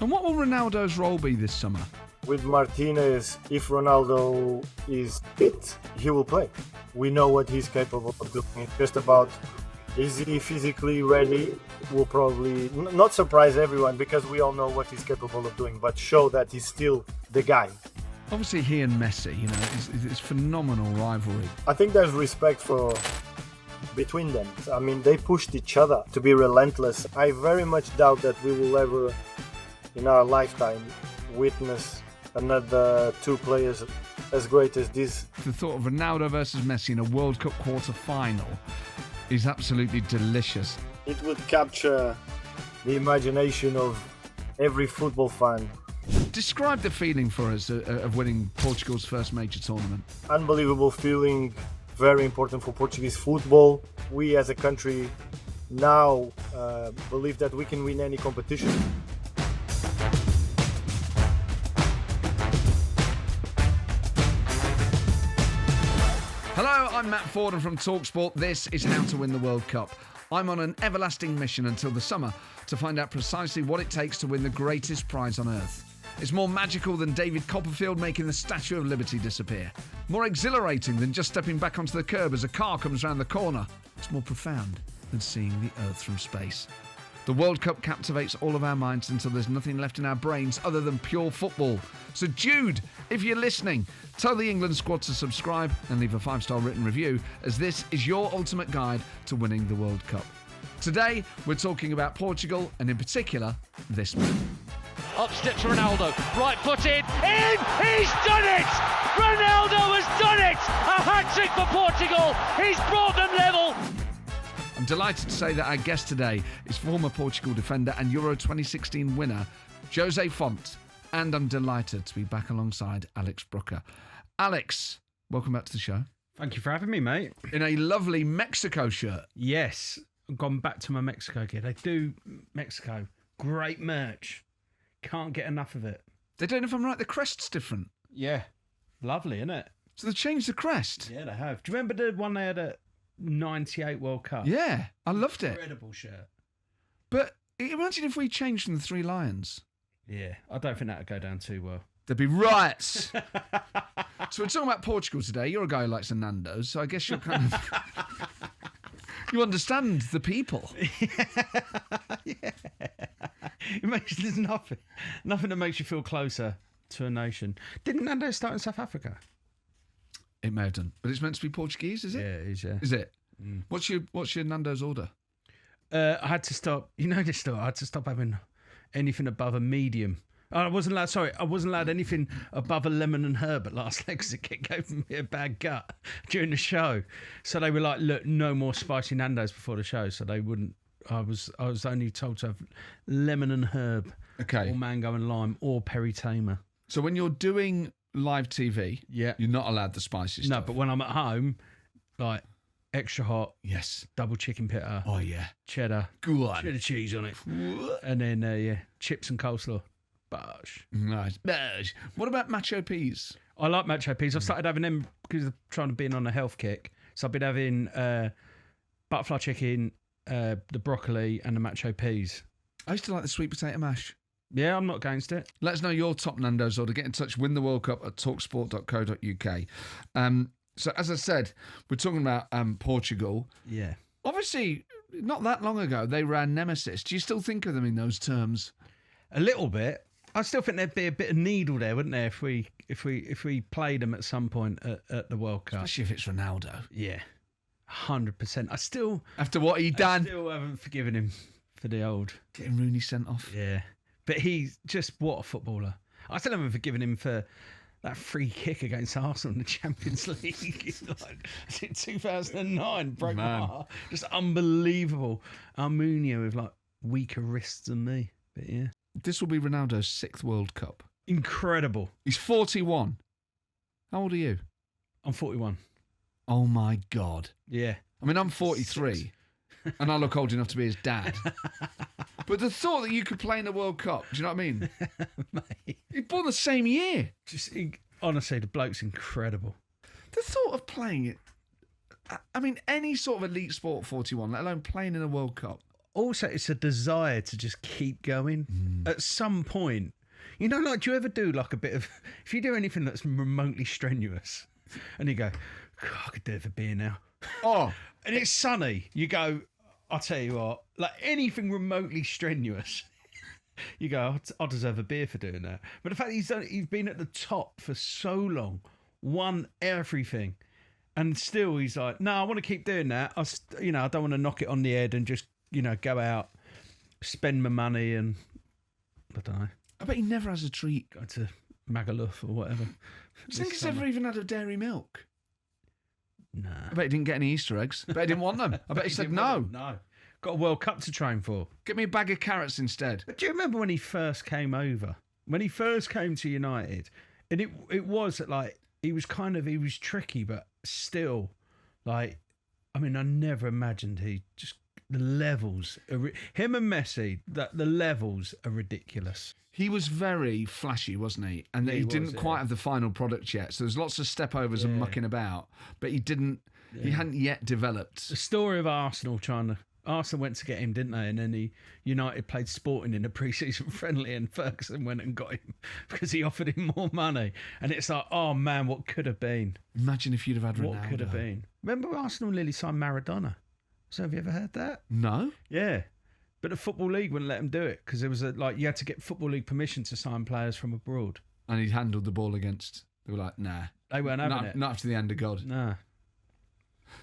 And what will Ronaldo's role be this summer? With Martinez, if Ronaldo is fit, he will play. We know what he's capable of doing. It's just about, is he physically ready? Will probably not surprise everyone because we all know what he's capable of doing, but show that he's still the guy. Obviously, he and Messi, it's phenomenal rivalry. I think there's respect between them. I mean, they pushed each other to be relentless. I very much doubt that we will ever, in our lifetime, witness another two players as great as this. The thought of Ronaldo versus Messi in a World Cup quarter-final is absolutely delicious. It would capture the imagination of every football fan. Describe the feeling for us of winning Portugal's first major tournament. Unbelievable feeling, very important for Portuguese football. We as a country now believe that we can win any competition. Hello, I'm Matt Forde from talkSPORT. This is How to Win the World Cup. I'm on an everlasting mission until the summer to find out precisely what it takes to win the greatest prize on earth. It's more magical than David Copperfield making the Statue of Liberty disappear. More exhilarating than just stepping back onto the curb as a car comes round the corner. It's more profound than seeing the earth from space. The World Cup captivates all of our minds until there's nothing left in our brains other than pure football. So Jude, if you're listening, tell the England squad to subscribe and leave a 5-star written review, as this is your ultimate guide to winning the World Cup. Today, we're talking about Portugal, and in particular, this man. Up steps Ronaldo, right-footed, in! He's done it! Ronaldo has done it! A hat-trick for Portugal! He's brought them level! I'm delighted to say that our guest today is former Portugal defender and Euro 2016 winner, Jose Fonte. And I'm delighted to be back alongside Alex Brooker. Alex, welcome back to the show. Thank you for having me, mate. In a lovely Mexico shirt. Yes, I've gone back to my Mexico gear. They do Mexico. Great merch. Can't get enough of it. They don't know if I'm right, the crest's different. Yeah. Lovely, isn't it? So they've changed the crest. Yeah, they have. Do you remember the one they had at 98 World Cup? Yeah, I loved it. Incredible shirt. But imagine if we changed from the Three Lions. Yeah, I don't think that would go down too well. There'd be riots. So we're talking about Portugal today. You're a guy who likes a Nando, so I guess you're kind of... You understand the people. Yeah. There's nothing that makes you feel closer to a nation. Didn't Nando start in South Africa? It may have done, but it's meant to be Portuguese, is it? Yeah, it is, yeah. Is it? Mm. What's your Nando's order? I had to stop. You know this story. I had to stop having anything above a medium. I wasn't allowed anything above a lemon and herb at last leg because it gave me a bad gut during the show. So they were like, look, no more spicy Nando's before the show. So they wouldn't. I was only told to have lemon and herb, okay, or mango and lime, or peri tamer. So when you're doing live TV, yeah, you're not allowed the spicy stuff. No, but when I'm at home, like extra hot, yes, double chicken pitta, oh yeah, cheddar, go on, cheddar cheese on it, and then chips and coleslaw. Nice. What about macho peas? I like macho peas. I've started having them because I'm trying to be on a health kick. So I've been having butterfly chicken, the broccoli, and the macho peas. I used to like the sweet potato mash. Yeah, I'm not against it. Let us know your top Nando's order. Get in touch, win the World Cup at talksport.co.uk. So as I said, we're talking about Portugal. Yeah. Obviously, not that long ago, they were our nemesis. Do you still think of them in those terms? A little bit. I still think there'd be a bit of needle there, wouldn't there, if we played them at some point at the World Cup. Especially if it's Ronaldo. Yeah, 100%. I still, after what he done, I still haven't forgiven him for the old getting Rooney sent off. Yeah, but he's just what a footballer. I still haven't forgiven him for that free kick against Arsenal in the Champions League. Like, in 2009, broke my heart. Just unbelievable. Almunia with like weaker wrists than me. But yeah. This will be Ronaldo's 6th World Cup. Incredible. He's 41. How old are you? I'm 41. Oh my God. Yeah. I mean, I'm 43 and I look old enough to be his dad. But the thought that you could play in the World Cup, do you know what I mean? Mate. You're born the same year. Honestly, the bloke's incredible. The thought of playing it, I mean, any sort of elite sport 41, let alone playing in a World Cup. also it's a desire to just keep going. At some point, you know, like, do you ever do like a bit of, if you do anything that's remotely strenuous and you go, God, I could do it for beer now. Oh, And it's sunny, you go, I'll tell you what, like anything remotely strenuous, you go, I deserve a beer for doing that. But the fact that he's been at the top for so long, won everything, and still he's like, no, I want to keep doing that. I don't want to knock it on the head and just, go out, spend my money and, I don't know, I bet he never has a treat. go to Magaluf or whatever. Do you think he's ever even had a dairy milk? Nah. I bet he didn't get any Easter eggs. I bet he didn't want them. I bet he said no. No. Got a World Cup to train for. Get me a bag of carrots instead. But do you remember when he first came over? When he first came to United? And it was like, he was tricky, but still, like, I mean, I never imagined the levels, him and Messi, the levels are ridiculous. He was very flashy, wasn't he? And he didn't quite have the final product yet. So there's lots of stepovers and mucking about, but he hadn't yet developed. The story of Arsenal Arsenal went to get him, didn't they? And then United played Sporting in a pre-season friendly and Ferguson went and got him because he offered him more money. And it's like, oh man, what could have been? Imagine if you'd have had Ronaldo. What could have been? Remember Arsenal nearly signed Maradona? So have you ever heard that? No. Yeah. But the Football League wouldn't let him do it because there was you had to get Football League permission to sign players from abroad. And he'd handled the ball against. They were like, nah. They weren't having it. Not after the hand of God. Nah.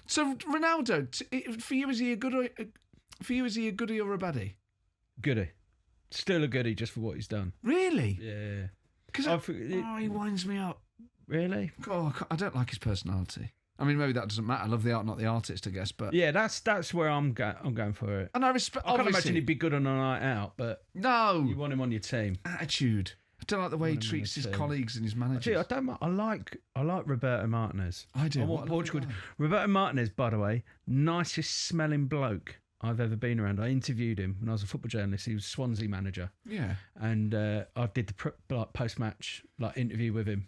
So Ronaldo, for you, is he a goodie or a baddie? Goodie. Still a goodie just for what he's done. Really? Yeah. Because he winds me up. Really? God, I don't like his personality. I mean, maybe that doesn't matter. I love the art, not the artist, I guess. But yeah, that's where I'm going for it. And I respect. I can't imagine he'd be good on a night out, but no, you want him on your team. Attitude. I don't like the way he treats his colleagues and his managers. I don't. I like Roberto Martinez. I do. I want Portugal. Roberto Martinez, by the way, nicest smelling bloke I've ever been around. I interviewed him when I was a football journalist. He was Swansea manager. Yeah. And I did the post-match interview with him.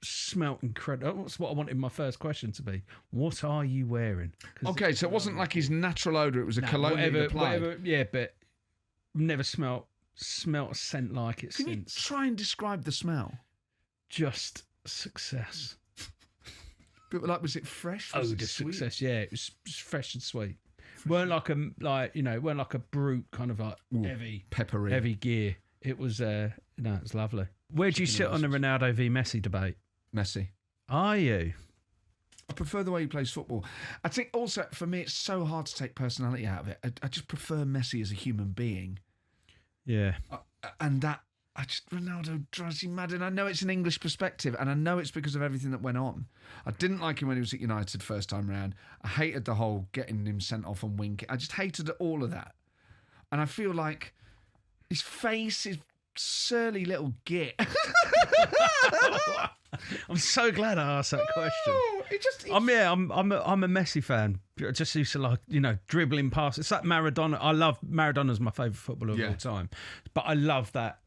Smelt incredible. That's what I wanted my first question to be. What are you wearing? Okay, so it wasn't like his natural odour. It was a cologne that he applied. Whatever, yeah, but never smelt a scent like it Can since. you try and describe the smell? Just success. But was it fresh? Oh, the success. Yeah, it was fresh and sweet. Weren't like a brute kind of heavy, peppery, heavy gear. It was it was lovely. Where do you sit on the Ronaldo v Messi debate? Messi. Are you? I prefer the way he plays football. I think also for me it's so hard to take personality out of it. I just prefer Messi as a human being. Yeah. And that Ronaldo drives me mad. And I know it's an English perspective, and I know it's because of everything that went on. I didn't like him when he was at United first time round. I hated the whole getting him sent off and winking. I just hated all of that. And I feel like his face is surly little git. I'm so glad I asked that question. I'm a Messi fan. I just used to dribbling past. It's like Maradona. I love Maradona's my favourite footballer of all time. But I love that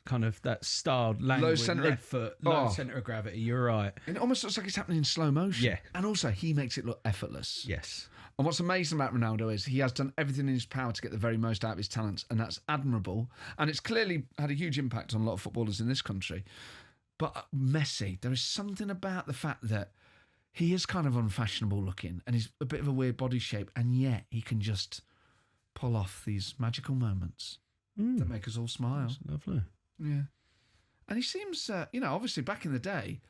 kind of that styled language, left foot, low centre of gravity. You're right. And it almost looks like it's happening in slow motion. Yeah. And also he makes it look effortless. Yes. And what's amazing about Ronaldo is he has done everything in his power to get the very most out of his talents, and that's admirable. And it's clearly had a huge impact on a lot of footballers in this country. But Messi, there is something about the fact that he is kind of unfashionable looking and he's a bit of a weird body shape, and yet he can just pull off these magical moments that make us all smile. That's lovely. Yeah. And he seems, obviously back in the day,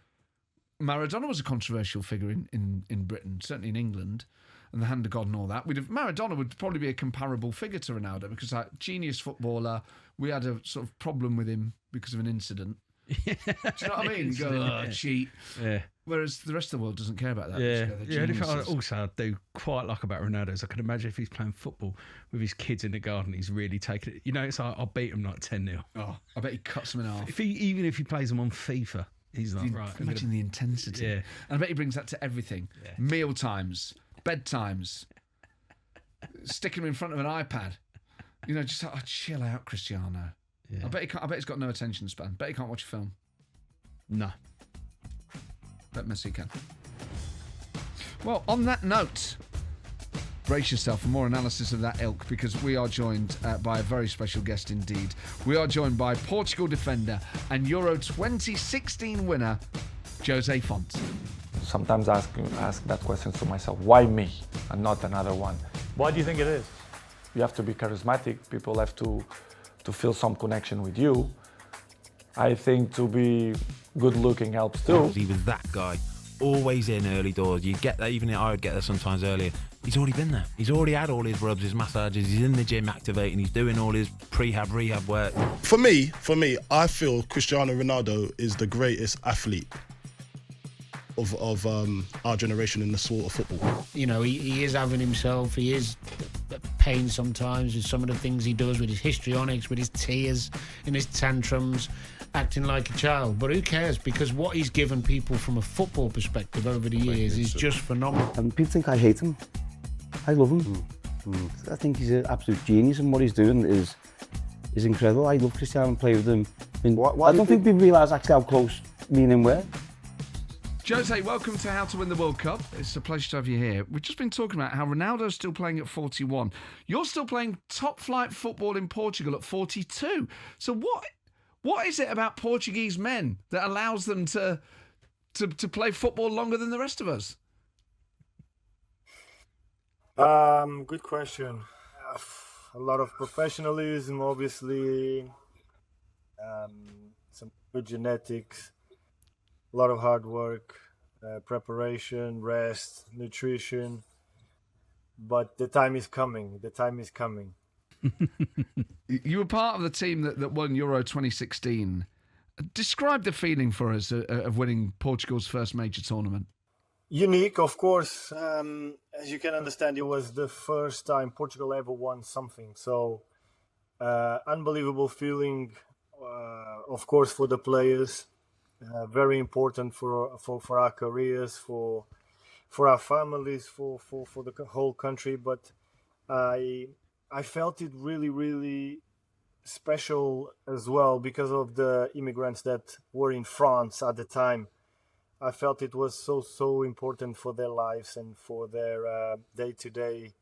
Maradona was a controversial figure in Britain, certainly in England, and the hand of God and all that. Maradona would probably be a comparable figure to Ronaldo because, genius footballer, we had a sort of problem with him because of an incident. Do you know what I mean? You go, cheat. Yeah. Whereas the rest of the world doesn't care about that. I do quite like about Ronaldo is I can imagine if he's playing football with his kids in the garden, he's really taking it. It's like, I'll beat him like 10-0. Oh, I bet he cuts them in half. Even if he plays them on FIFA, he's like, right. Imagine the intensity. Yeah. And I bet he brings that to everything. Yeah. Meal times, bedtimes, sticking him in front of an iPad. Just like, chill out, Cristiano. Yeah. I bet he's got no attention span. Bet he can't watch a film. No. Bet Messi can. Well, on that note, Brace yourself for more analysis of that ilk, because we are joined by a very special guest indeed. We are joined by Portugal defender and Euro 2016 winner, Jose Fonte. Sometimes ask that question to myself, why me and not another one? Why do you think it is? You have to be charismatic, people have to feel some connection with you. I think to be good looking helps too. He was that guy, always in early doors. You get that, even I would get there sometimes earlier. He's already been there. He's already had all his rubs, his massages. He's in the gym activating. He's doing all his rehab work. For me, I feel Cristiano Ronaldo is the greatest athlete of our generation in the sport of football. You know, he is having himself. He is pain sometimes with some of the things he does, with his histrionics, with his tears and his tantrums, acting like a child. But who cares? Because what he's given people from a football perspective over the years is just phenomenal. And people think I hate him. I love him. I think he's an absolute genius, and what he's doing is incredible. I love Cristiano and play with him. I don't think people realise actually how close me and him were. Jose, welcome to How to Win the World Cup. It's a pleasure to have you here. We've just been talking about how Ronaldo's still playing at 41. You're still playing top-flight football in Portugal at 42. So what is it about Portuguese men that allows them to play football longer than the rest of us? Good question. A lot of professionalism, obviously. Some good genetics. A lot of hard work, preparation, rest, nutrition. But the time is coming. The time is coming. You were part of the team that won Euro 2016. Describe the feeling for us of winning Portugal's first major tournament. Unique, of course. As you can understand, it was the first time Portugal ever won something. So, unbelievable feeling, of course, for the players. Very important for our careers, for our families, for the whole country. But I felt it really, really special as well because of the immigrants that were in France at the time. I felt it was so important for their lives and for their day-to-day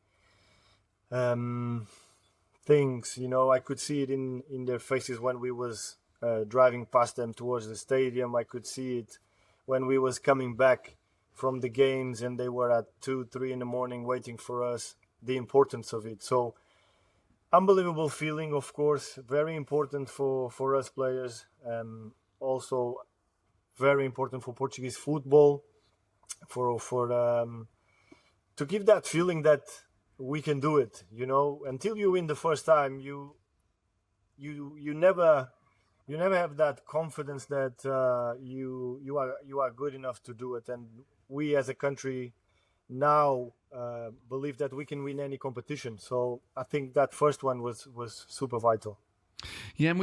things. You know, I could see it in their faces when we was driving past them towards the stadium. I could see it when we was coming back from the games and they were at 2-3 in the morning waiting for us, the importance of it. So unbelievable feeling, of course, very important for us players. Also very important for Portuguese football, to give that feeling that we can do it. You know, until you win the first time, you never have that confidence that you are good enough to do it. And we as a country now believe that we can win any competition. So I think that first one was super vital. Yeah, and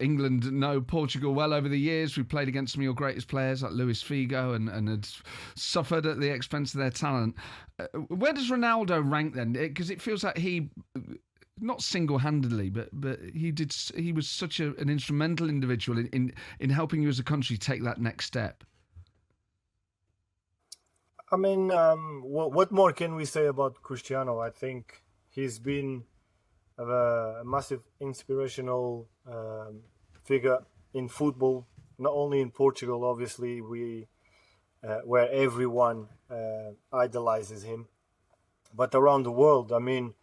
England know Portugal well over the years. We played against some of your greatest players like Luis Figo and had suffered at the expense of their talent. Where does Ronaldo rank then? Because it feels like he, not single-handedly, but he was such an instrumental individual in helping you as a country take that next step. I mean, what more can we say about Cristiano? I think he's been a massive inspirational figure in football, not only in Portugal, obviously, where everyone idolizes him, but around the world. I mean,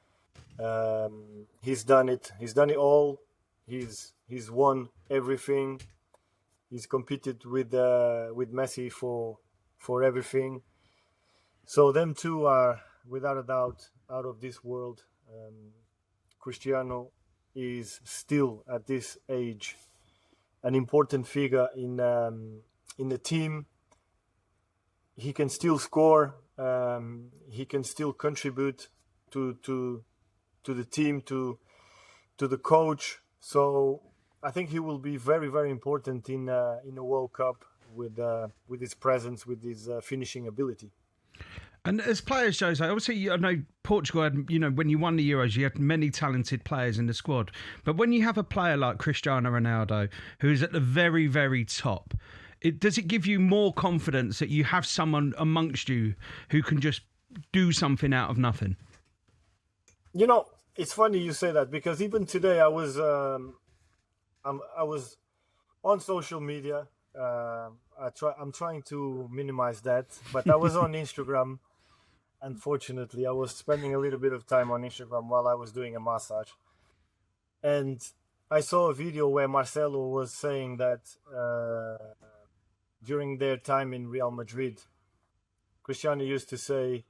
he's done it. He's done it all. He's won everything. He's competed with Messi for everything. So them two are, without a doubt, out of this world. Cristiano is still at this age an important figure in the team. He can still score. He can still contribute to the team, to the coach. So I think he will be very, very important in the World Cup with his presence, with his finishing ability. And as players, Jose, obviously, I know Portugal had, when you won the Euros, you had many talented players in the squad. But when you have a player like Cristiano Ronaldo, who is at the very, very top, does it give you more confidence that you have someone amongst you who can just do something out of nothing? You know, it's funny you say that, because even today I was on social media. I'm trying to minimize that, but I was on Instagram. Unfortunately, I was spending a little bit of time on Instagram while I was doing a massage, and I saw a video where Marcelo was saying that during their time in Real Madrid, Cristiano used to say,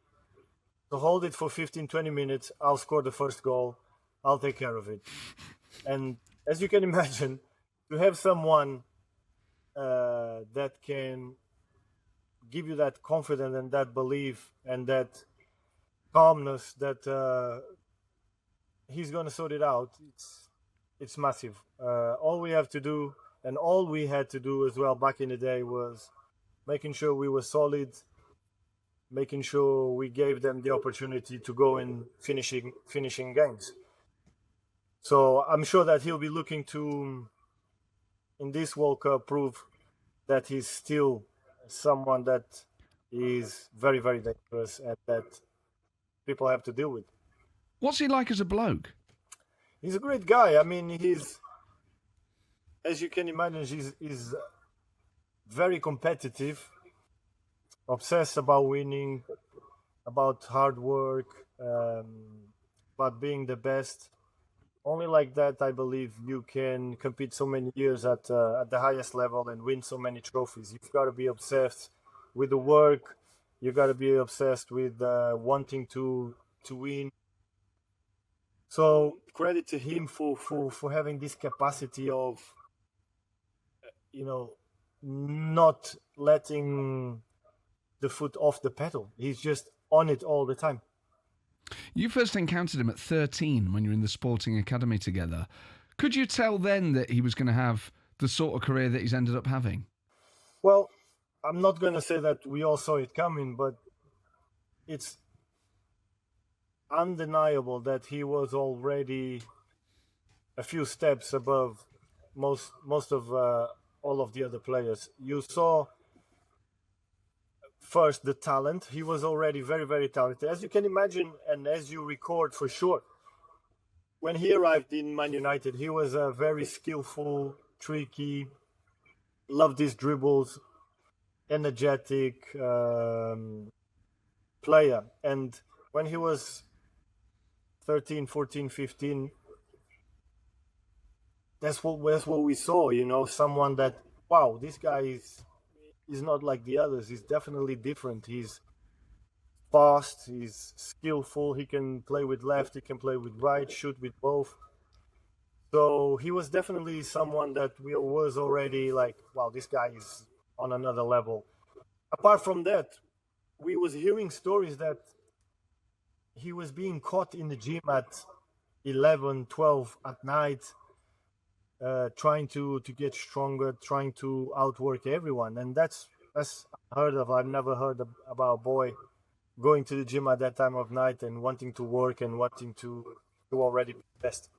"To hold it for 15-20 minutes, I'll score the first goal, I'll take care of it." And as you can imagine, to have someone that can give you that confidence and that belief and that calmness that he's going to sort it out, it's massive. All we have to do, and all we had to do as well back in the day, was making sure we were solid, making sure we gave them the opportunity to go in finishing games. So I'm sure that he'll be looking to, in this World Cup, prove that he's still someone that is very, very dangerous and that people have to deal with. What's he like as a bloke? He's a great guy. I mean, he's, as you can imagine, he's very competitive, obsessed about winning, about hard work, about being the best. Only like that, I believe, you can compete so many years at the highest level and win so many trophies. You've got to be obsessed with the work. You've got to be obsessed with wanting to win. So credit to him for having this capacity of, not letting the foot off the pedal. He's just on it all the time. You first encountered him at 13 when you were in the Sporting Academy together. Could you tell then that he was going to have the sort of career that he's ended up having? Well, I'm not going to say that we all saw it coming, but it's undeniable that he was already a few steps above most of all of the other players. You saw first the talent. He was already very, very talented, as you can imagine, and as you record for sure. When he arrived in Man United, he was a very skillful, tricky, loved his dribbles, energetic player. And when he was 13, 14, 15, that's what we saw, someone that, wow, this guy is not like the others. He's definitely different. He's fast, he's skillful, he can play with left, he can play with right, shoot with both. So he was definitely someone that was already like, wow, this guy is on another level. Apart from that, we was hearing stories that he was being caught in the gym at 11, 12 at night, trying to get stronger, trying to outwork everyone. And that's unheard of. I've never heard about a boy going to the gym at that time of night and wanting to work and wanting to already be best.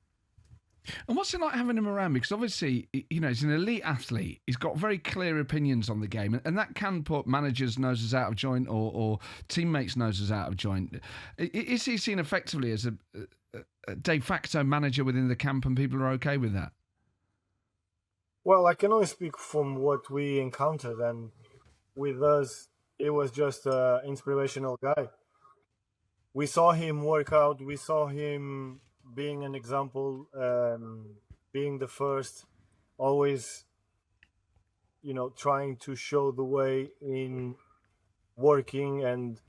And what's it like having him around? Because obviously, he's an elite athlete. He's got very clear opinions on the game, and that can put managers' noses out of joint or teammates' noses out of joint. Is he seen effectively as a de facto manager within the camp, and people are okay with that? Well, I can only speak from what we encountered, and with us, it was just an inspirational guy. We saw him work out. We saw him being an example, being the first, always, trying to show the way in working. And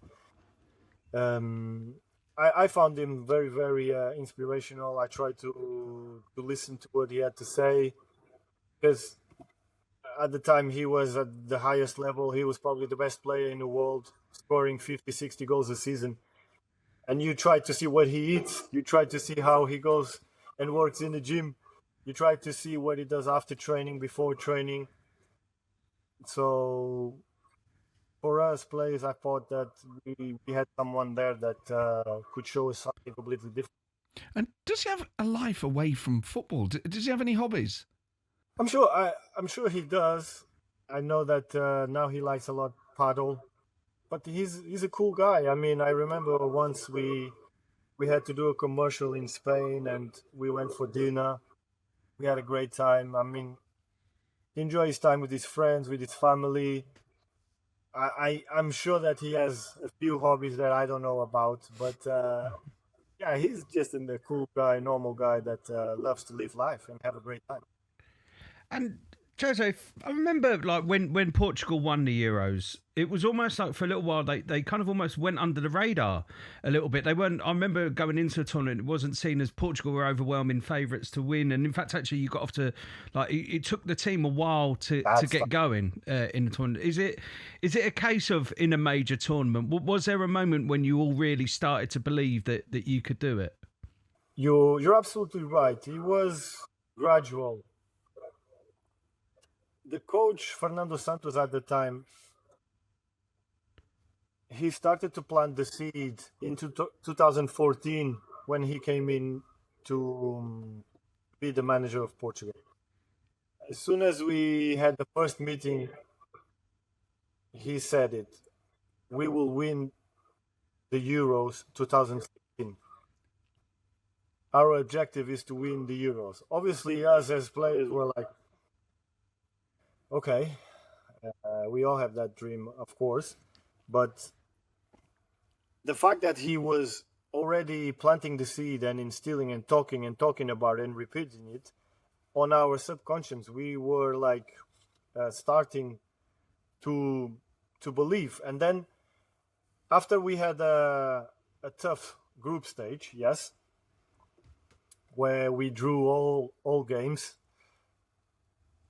I found him very, very inspirational. I tried to listen to what he had to say, because at the time he was at the highest level. He was probably the best player in the world, scoring 50, 60 goals a season. And you try to see what he eats. You try to see how he goes and works in the gym. You try to see what he does after training, before training. So for us players, I thought that we had someone there that could show us something completely different. And does he have a life away from football? Does he have any hobbies? I'm sure he does. I know that now he likes a lot paddle. but he's a cool guy. I mean, I remember once we had to do a commercial in Spain, and we went for dinner. We had a great time. I mean, he enjoys his time with his friends, with his family. I'm sure that he has a few hobbies that I don't know about, but yeah, he's just a cool guy, normal guy that loves to live life and have a great time. And Jose, I remember like when Portugal won the Euros, it was almost like for a little while they kind of almost went under the radar a little bit. They weren't. I remember going into the tournament, it wasn't seen as Portugal were overwhelming favourites to win, and in fact, actually, you got off to like it took the team a while to get going in the tournament. Is it a case of in a major tournament? Was there a moment when you all really started to believe that you could do it? You're absolutely right. It was gradual. The coach, Fernando Santos, at the time, he started to plant the seed into 2014 when he came in to be the manager of Portugal. As soon as we had the first meeting, he said it. We will win the Euros 2016. Our objective is to win the Euros. Obviously, us as players were like, okay, we all have that dream, of course, but the fact that he was already planting the seed and instilling and talking about it and repeating it on our subconscious, we were like starting to believe. And then after we had a tough group stage, yes, where we drew all games.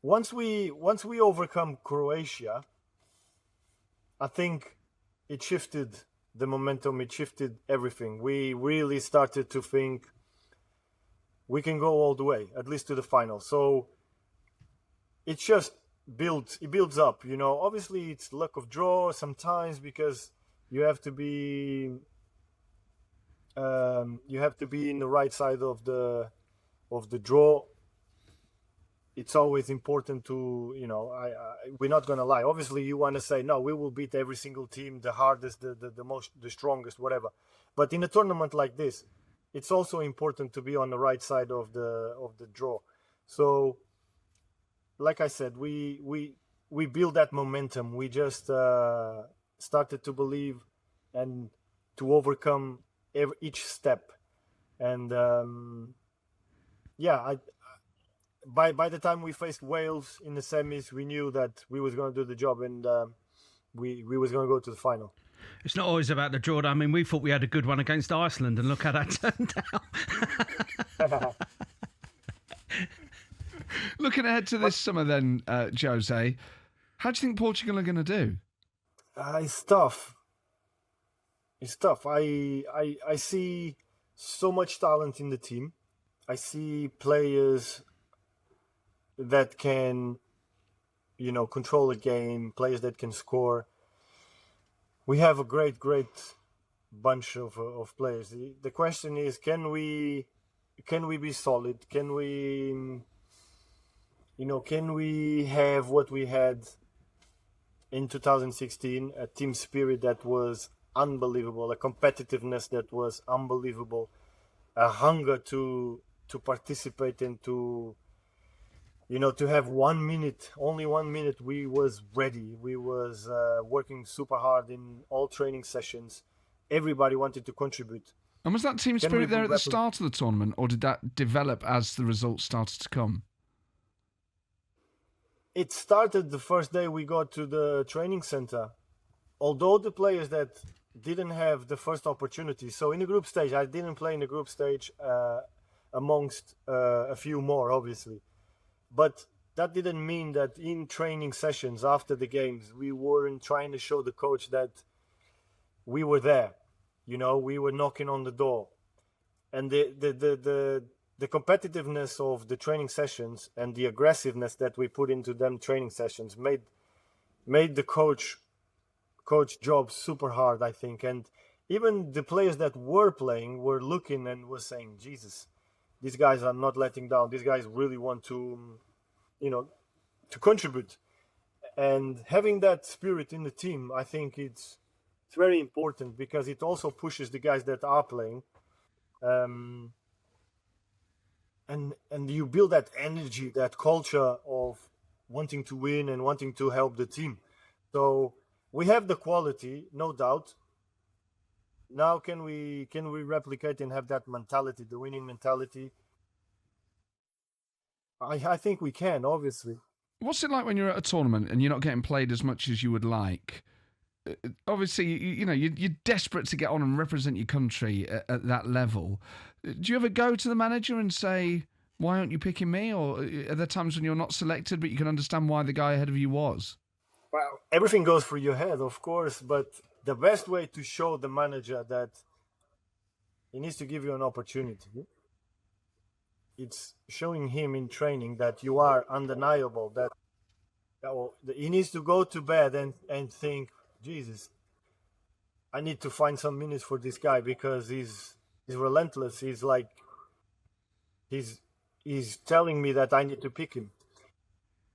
Once we overcome Croatia, I think it shifted the momentum. It shifted everything. We really started to think we can go all the way, at least to the final. So it just builds up. You know, obviously it's luck of draw sometimes because you have to be in the right side of the draw. It's always important to, you know, we're not going to lie. Obviously, you want to say, no, we will beat every single team, the hardest, the strongest, whatever. But in a tournament like this, it's also important to be on the right side of the draw. So, like I said, we build that momentum. We just started to believe and to overcome each step. And by the time we faced Wales in the semis, we knew that we was going to do the job, and we was going to go to the final. It's not always about the draw. I mean, we thought we had a good one against Iceland, and look how that turned out. Looking ahead to this summer then, Jose, how do you think Portugal are going to do? It's tough. It's tough. I see so much talent in the team. I see players that can, you know, control a game, players that can score. We have a great bunch of players. The question is, can we be solid? Can we have what we had in 2016, a team spirit that was unbelievable, a competitiveness that was unbelievable, a hunger to participate and to have 1 minute, only 1 minute. We was ready. We was working super hard in all training sessions. Everybody wanted to contribute. And was that team spirit there at the start of the tournament, or did that develop as the results started to come? It started the first day we got to the training center. Although the players that didn't have the first opportunity, so in the group stage, I didn't play in the group stage amongst a few more, obviously. But that didn't mean that in training sessions after the games, we weren't trying to show the coach that we were there. You know, we were knocking on the door. And the competitiveness of the training sessions and the aggressiveness that we put into them training sessions made the coach job super hard, I think. And even the players that were playing were looking and were saying, Jesus, these guys are not letting down. These guys really want to, to contribute. And having that spirit in the team, I think it's it's very important because it also pushes the guys that are playing, and you build that energy, that culture of wanting to win and wanting to help the team. So we have the quality, no doubt. Now can we replicate and have that mentality, the winning mentality? I think we can, obviously. What's it like when you're at a tournament and you're not getting played as much as you would like? Obviously, you're desperate to get on and represent your country at that level. Do you ever go to the manager and say, why aren't you picking me? Or are there times when you're not selected, but you can understand why the guy ahead of you was? Well, everything goes through your head, of course, but the best way to show the manager that he needs to give you an opportunity, it's showing him in training that you are undeniable, that he needs to go to bed and think, Jesus, I need to find some minutes for this guy because he's relentless. He's like, he's telling me that I need to pick him.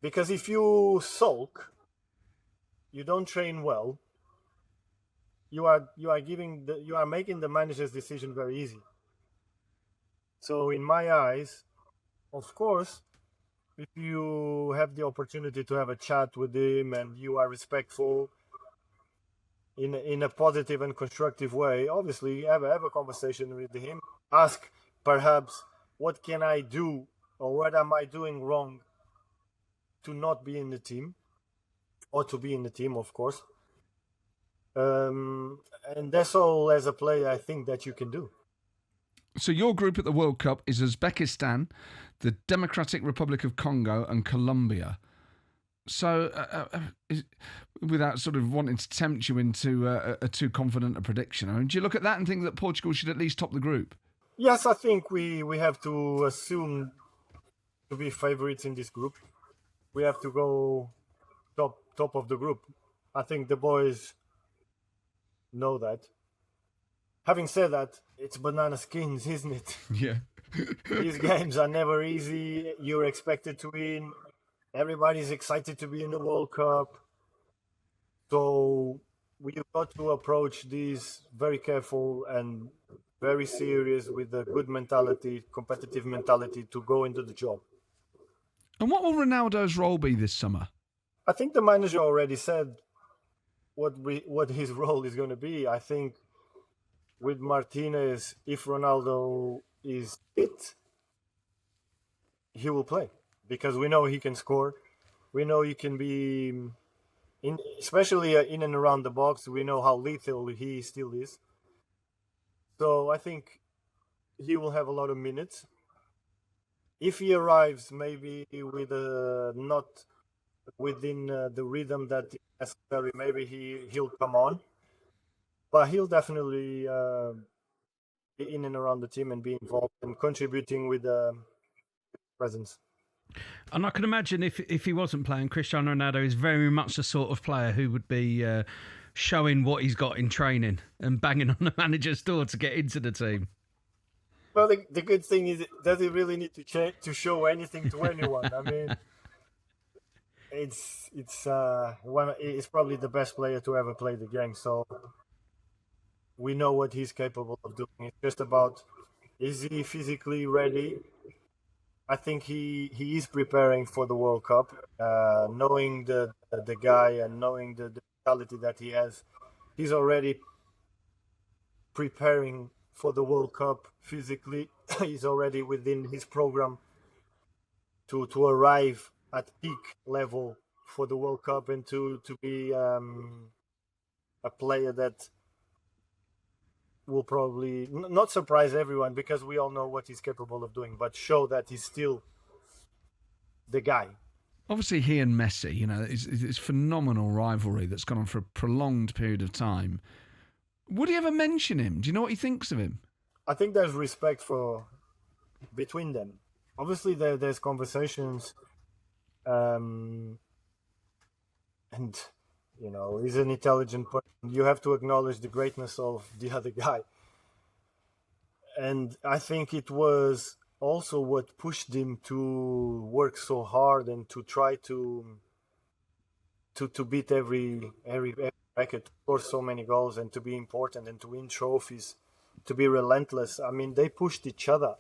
Because if you sulk, you don't train well, you are making the manager's decision very easy. So in my eyes, of course, if you have the opportunity to have a chat with him and you are respectful in a positive and constructive way, obviously have a conversation with him. Ask perhaps, what can I do or what am I doing wrong to not be in the team, or to be in the team, of course. And that's all as a player I think that you can do. So your group at the World Cup is Uzbekistan, the Democratic Republic of Congo and Colombia. So without sort of wanting to tempt you into a too confident a prediction, I mean, do you look at that and think that Portugal should at least top the group? Yes, I think we have to assume to be favourites in this group. We have to go top of the group. I think the boys know that. Having said that, it's banana skins, isn't it? Yeah. These games are never easy. You're expected to win. Everybody's excited to be in the World Cup. So we've got to approach these very careful and very serious with a good mentality, competitive mentality to go into the job. And what will Ronaldo's role be this summer? I think the manager already said what his role is going to be. I think with Martinez, if Ronaldo is fit, he will play because we know he can score. We know he can be, especially in and around the box. We know how lethal he still is. So I think he will have a lot of minutes. If he arrives maybe with not within the rhythm that is necessary, maybe he'll come on. But he'll definitely be in and around the team and be involved and contributing with presence. And I can imagine if he wasn't playing, Cristiano Ronaldo is very much the sort of player who would be showing what he's got in training and banging on the manager's door to get into the team. Well, the good thing is, does he really need to show anything to anyone? I mean, it's probably the best player to ever play the game. So we know what he's capable of doing. It's just about, is he physically ready? I think he is preparing for the World Cup, knowing the guy and knowing the mentality that he has. He's already preparing for the World Cup physically. He's already within his program to arrive at peak level for the World Cup and to be a player that will probably not surprise everyone because we all know what he's capable of doing, but show that he's still the guy. Obviously, he and Messi, it's phenomenal rivalry that's gone on for a prolonged period of time. Would he ever mention him? Do you know what he thinks of him? I think there's respect between them. Obviously, there's conversations, and he's an intelligent person. You have to acknowledge the greatness of the other guy, and I think it was also what pushed him to work so hard and to try to beat every record, to score so many goals and to be important and to win trophies, to be relentless. I mean, they pushed each other.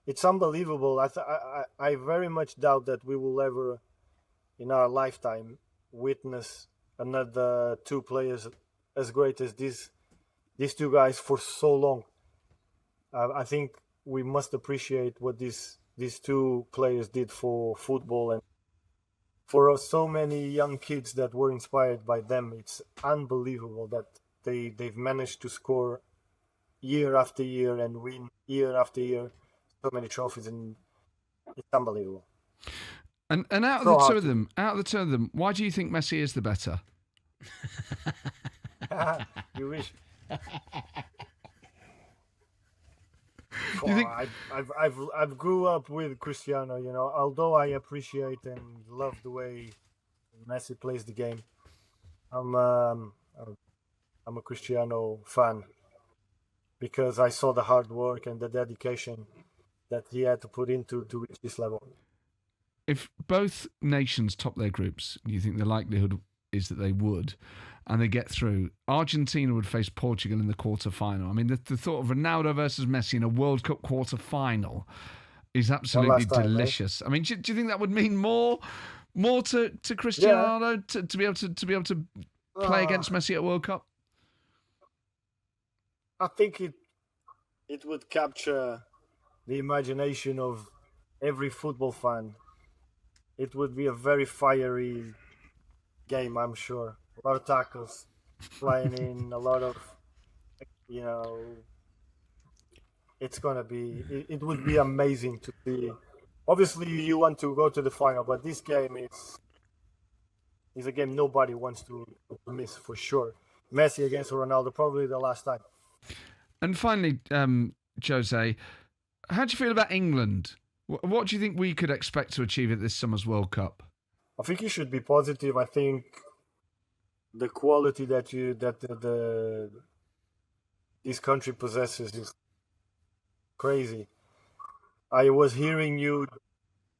It's unbelievable. I very much doubt that we will ever, in our lifetime, witness another two players as great as these two guys for so long. I think we must appreciate what these two players did for football and for so many young kids that were inspired by them. It's unbelievable that they've managed to score year after year and win year after year so many trophies, and it's unbelievable. And out of the two of them, why do you think Messi is the better? You wish. Do you think... I've grew up with Cristiano, you know. Although I appreciate and love the way Messi plays the game, I'm a Cristiano fan because I saw the hard work and the dedication that he had to put into to reach this level. If both nations top their groups, you think the likelihood is that they would, and they get through, Argentina would face Portugal in the quarter-final. I mean, the thought of Ronaldo versus Messi in a World Cup quarter-final is absolutely delicious. I mean, do you think that would mean more to Cristiano to be able to play against Messi at World Cup? I think it would capture the imagination of every football fan. It would be a very fiery game, I'm sure. A lot of tackles flying in, a lot of, you know, it would be amazing to see. Obviously, you want to go to the final, but this game is a game nobody wants to miss for sure. Messi against Ronaldo, probably the last time. And finally, Jose, how do you feel about England? What do you think we could expect to achieve at this summer's World Cup? I think you should be positive. I think the quality that this country possesses is crazy. I was hearing you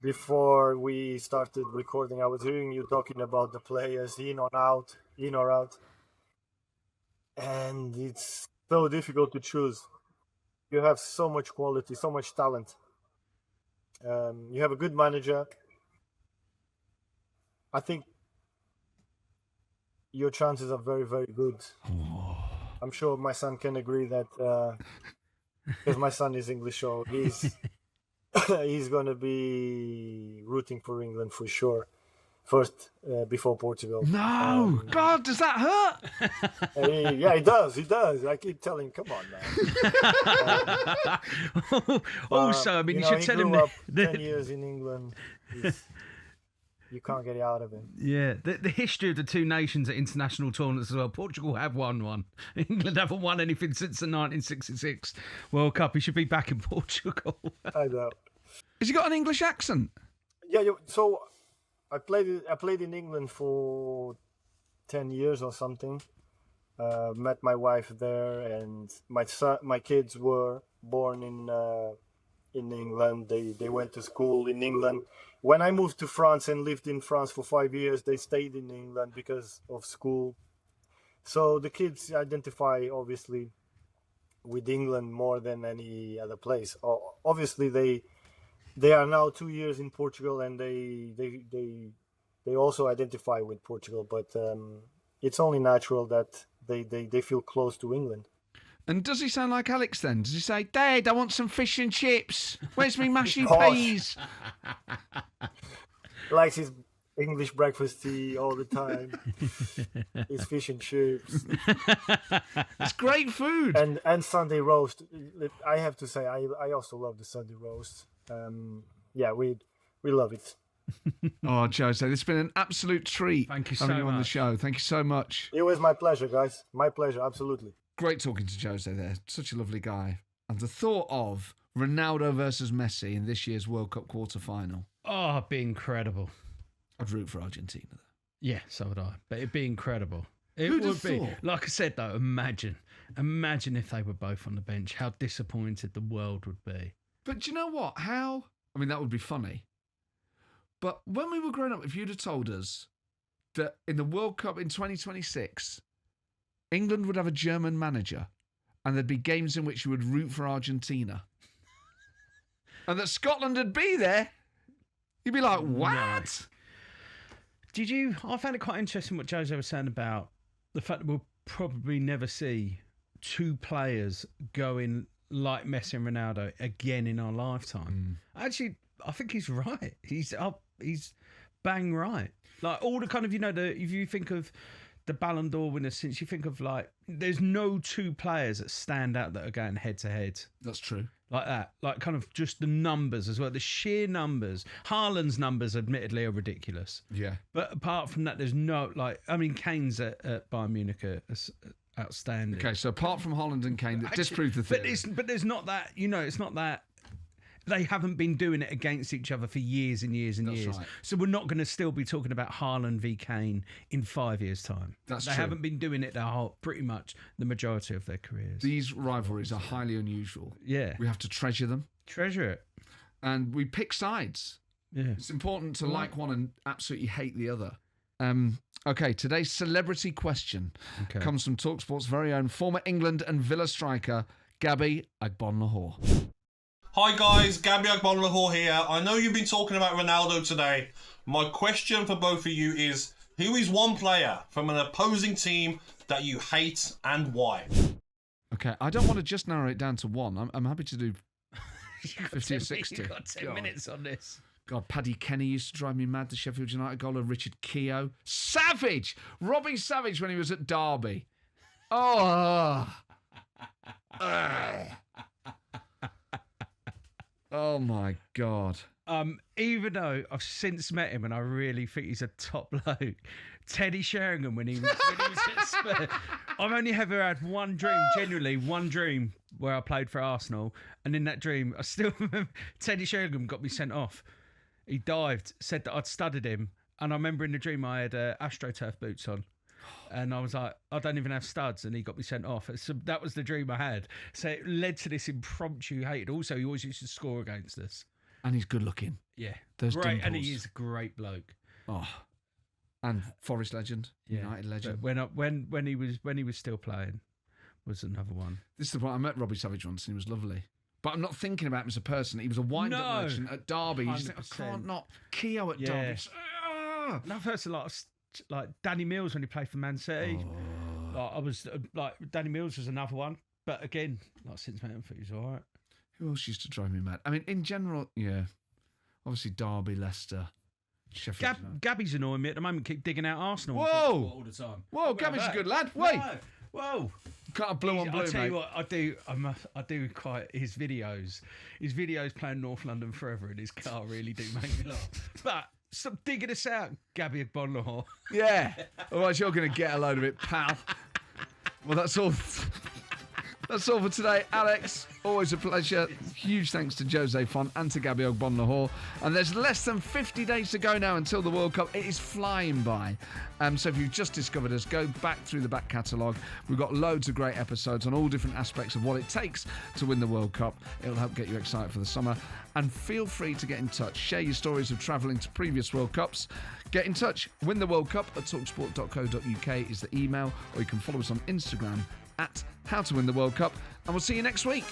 before we started recording. I was hearing you talking about the players in or out, and it's so difficult to choose. You have so much quality, so much talent. You have a good manager. I think your chances are very, very good. I'm sure my son can agree that because my son is English, so he's going to be rooting for England for sure. First, before Portugal. No, God, does that hurt? Yeah, it does. It does. I keep telling him, come on, man. Also, I mean, you should tell him that. 10 years in England. You can't get out of it. Yeah, the history of the two nations at international tournaments as well. Portugal have won one. England haven't won anything since the 1966 World Cup. He should be back in Portugal. I know. Has he got an English accent? Yeah, so I played in England for 10 years or something. Met my wife there, and my kids were born in England. They went to school in England. When I moved to France and lived in France for 5 years, they stayed in England because of school. So the kids identify obviously with England more than any other place. Obviously they are now 2 years in Portugal, and they also identify with Portugal, but it's only natural that they feel close to England. And does he sound like Alex then? Does he say, Dad, I want some fish and chips. Where's me mushy peas? Likes his English breakfast tea all the time. His fish and chips. It's great food. And Sunday roast. I have to say, I also love the Sunday roast. Yeah, we love it. Oh, Jose, this has been an absolute treat. Thank you so having you on the much. show. Thank you so much. It was my pleasure, guys. My pleasure, absolutely. Great talking to Jose there. Such a lovely guy. And the thought of Ronaldo versus Messi in this year's World Cup quarter-final. Oh, it'd be incredible. I'd root for Argentina, though. Yeah, so would I. But it'd be incredible. It Who'd would have be. thought? Like I said, though, imagine if they were both on the bench, how disappointed the world would be. But do you know what? I mean, that would be funny. But when we were growing up, if you'd have told us that in the World Cup in 2026, England would have a German manager and there'd be games in which you would root for Argentina. And that Scotland would be there. You'd be like, what? No. I found it quite interesting what Jose was saying about the fact that we'll probably never see two players going like Messi and Ronaldo again in our lifetime. Actually, I think he's right. He's bang right. Like all the kind of, if you think of the Ballon d'Or winners, since you think of there's no two players that stand out that are going head to head. That's true. Like that. Like kind of just the numbers as well. The sheer numbers. Haaland's numbers admittedly are ridiculous. Yeah. But apart from that, there's no, Kane's at Bayern Munich are outstanding. Okay, so apart from Haaland and Kane, that disproved the theory. But there's not that, it's not that. They haven't been doing it against each other for years and years and That's years. right. So we're not going to still be talking about Haaland v Kane in 5 years' time. They true. haven't been doing it pretty much the majority of their careers. These rivalries are highly unusual. Yeah. We have to treasure them. Treasure it. And we pick sides. Yeah. It's important to like one and absolutely hate the other. Okay, today's celebrity question comes from talkSPORT's very own former England and Villa striker, Gabby Agbonlahor. Hi guys, Gabby Agbonlahor here. I know you've been talking about Ronaldo today. My question for both of you is, who is one player from an opposing team that you hate and why? Okay, I don't want to just narrow it down to one. I'm happy to do 50 or 60. You've got 10 minutes on this. God, Paddy Kenny used to drive me mad, the Sheffield United goaler, Richard Keogh. Savage! Robbie Savage when he was at Derby. Oh! Oh my God. Even though I've since met him and I really think he's a top bloke, Teddy Sheringham when he was at Spurs, I've only ever had one dream, genuinely one dream, where I played for Arsenal, and in that dream I still remember Teddy Sheringham got me sent off. He dived, said that I'd studied him, and I remember in the dream I had AstroTurf boots on. And I was like, I don't even have studs, and he got me sent off. So that was the dream I had. So it led to this impromptu hate. Also, he always used to score against us. And he's good looking. Yeah. Those great, dimples. and he is a great bloke. Oh. And Forest legend, United legend. But when he was still playing, was another one. This is the point. I met Robbie Savage once, and he was lovely. But I'm not thinking about him as a person. He was a wind-up merchant at Derby. You just think, I can't not Keogh at Derby. And I've heard a lot of like Danny Mills when he played for Man City. Like I was Danny Mills was another one, but again, since met him, he was all right. Who else used to drive me mad? I mean, in general, obviously Derby, Leicester, Sheffield. Gabby's annoying me at the moment. Keep digging out Arsenal. Whoa! All the time. Whoa, Gabby's a good lad. Wait. No. Whoa! Can't have blue on blue, I'll tell mate. you what, I do quite his videos. His videos playing North London Forever in his car really do make me laugh. But stop digging us out, Gabby Agbonlahor. Yeah. Otherwise, you're going to get a load of it, pal. Well, that's all. That's all for today, Alex. Always a pleasure. Huge thanks to Jose Fonte and to Gabby Agbonlahor. And there's less than 50 days to go now until the World Cup. It is flying by. So if you've just discovered us, go back through the back catalogue. We've got loads of great episodes on all different aspects of what it takes to win the World Cup. It'll help get you excited for the summer. And feel free to get in touch. Share your stories of travelling to previous World Cups. Get in touch. Win the World Cup at talksport.co.uk is the email, or you can follow us on Instagram at How to Win the World Cup. And we'll see you next week.